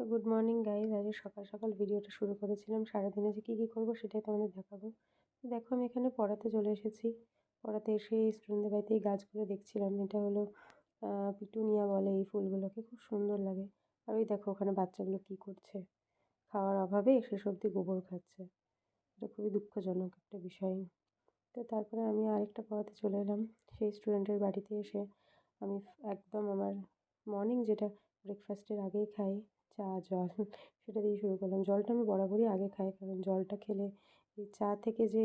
তো good morning guys. আজকে সকাল সকাল ভিডিওটা শুরু করেছিলাম। সারাদিনে যে কী করবো সেটাই তোমাদের দেখাবো। তো দেখো আমি এখানে পড়াতে চলে এসেছি। পড়াতে এসে স্টুডেন্টদের বাড়িতে এই গাছগুলো দেখছিলাম। এটা হলো পিটুনিয়া বলে এই ফুলগুলোকে, খুব সুন্দর লাগে। আর ওই দেখো ওখানে বাচ্চাগুলো কী করছে, খাওয়ার অভাবে শেষ অবধি গোবর খাচ্ছে। এটা খুবই দুঃখজনক একটা বিষয়। তো তারপরে আমি আরেকটা পড়াতে চলে এলাম। সেই স্টুডেন্টের বাড়িতে এসে আমি একদম আমার মর্নিং যেটা ব্রেকফাস্টের আগেই খাই, চা জল, সেটা দিয়ে শুরু করলাম। জলটা আমি বরাবরই আগে খাই, কারণ জলটা খেলে এই চা থেকে যে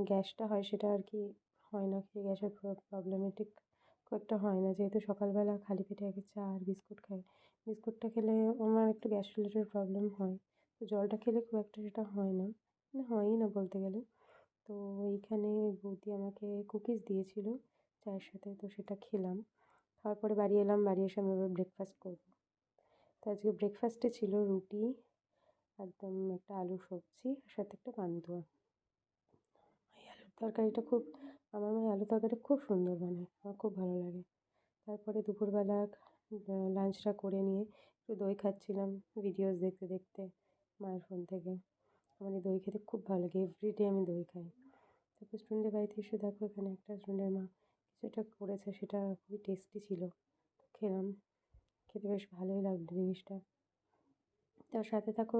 গ্যাসটা হয় সেটা আর কি হয় না। সেই গ্যাসের প্রবলেমেটিক খুব একটা হয় না, যেহেতু সকালবেলা খালি পেটে আগে চা আর বিস্কুট খাই। বিস্কুটটা খেলে আমার একটু গ্যাস রিলেটেড প্রবলেম হয়। তো জলটা খেলে খুব একটা সেটা হয় না, মানে হয়ই না বলতে গেলে। তো এইখানে বৌদি আমাকে কুকিজ দিয়েছিল চায়ের সাথে, তো সেটা খেলাম। খাওয়ার পরে বাড়ি এলাম। বাড়ি এসে আমি আবার ব্রেকফাস্ট করবো। তো আজকে ব্রেকফাস্টে ছিল রুটি, একদম একটা আলু সবজি, আর সাথে একটা পান্তুয়া। এই আলুর তরকারিটা খুব, আমার মায়ের আলু তরকারিটা খুব সুন্দর বানায়, আমার খুব ভালো লাগে। তারপরে দুপুরবেলা লাঞ্চটা করে নিয়ে একটু দই খাচ্ছিলাম ভিডিওস দেখতে দেখতে মায়ের ফোন থেকে। আমার এই দই খেতে খুব ভালো লাগে, এভরিডে আমি দই খাই। তারপর স্টুডেন্টের বাড়িতে এসে দেখো এখানে একটা স্টুডেন্টের মা কিছু একটা করেছে, সেটা খুবই টেস্টি ছিল। তো খেলাম, খেতে বেশ ভালোই লাগলো জিনিসটা। তার সাথে থাকো